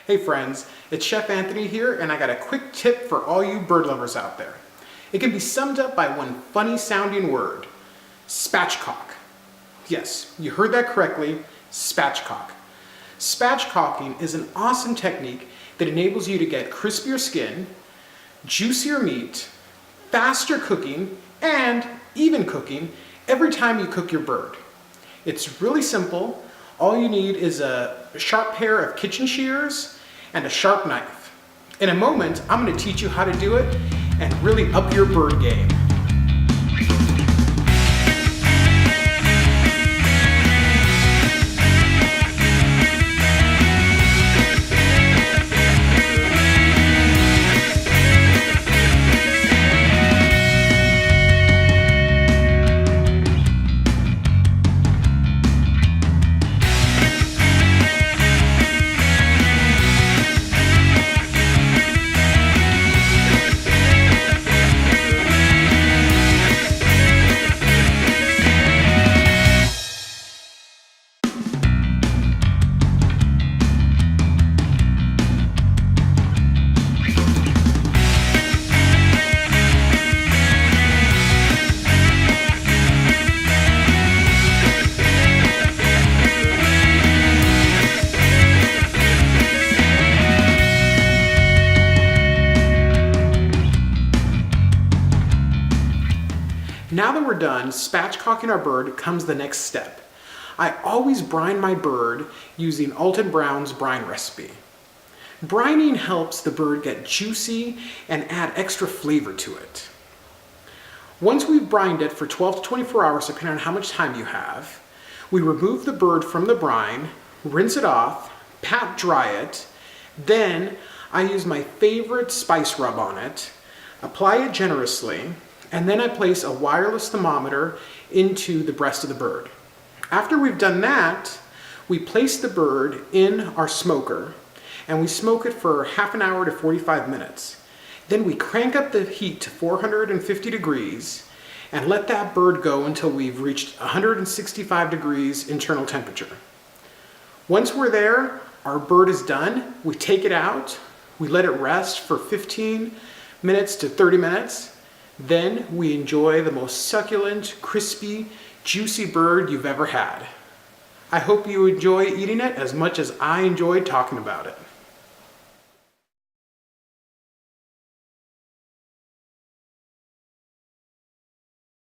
Hey friends, it's Chef Anthony here, and I got a quick tip for all you bird lovers out there. It can be summed up by one funny sounding word: spatchcock. Yes, you heard that correctly, spatchcock. Spatchcocking is an awesome technique that enables you to get crispier skin, juicier meat, faster cooking, and even cooking every time you cook your bird. It's really simple. All you need is a sharp pair of kitchen shears and a sharp knife. In a moment, I'm going to teach you how to do it and really up your bird game. Now that we're done spatchcocking our bird comes the next step. I always brine my bird using Alton Brown's brine recipe. Brining helps the bird get juicy and add extra flavor to it. Once we've brined it for 12 to 24 hours, depending on how much time you have, we remove the bird from the brine, rinse it off, pat dry it, then I use my favorite spice rub on it, apply it generously, and then I place a wireless thermometer into the breast of the bird. After we've done that, we place the bird in our smoker and we smoke it for half an hour to 45 minutes. Then we crank up the heat to 450 degrees and let that bird go until we've reached 165 degrees internal temperature. Once we're there, our bird is done. We take it out, we let it rest for 15 minutes to 30 minutes. Then we enjoy the most succulent, crispy, juicy bird you've ever had. I hope you enjoy eating it as much as I enjoyed talking about it.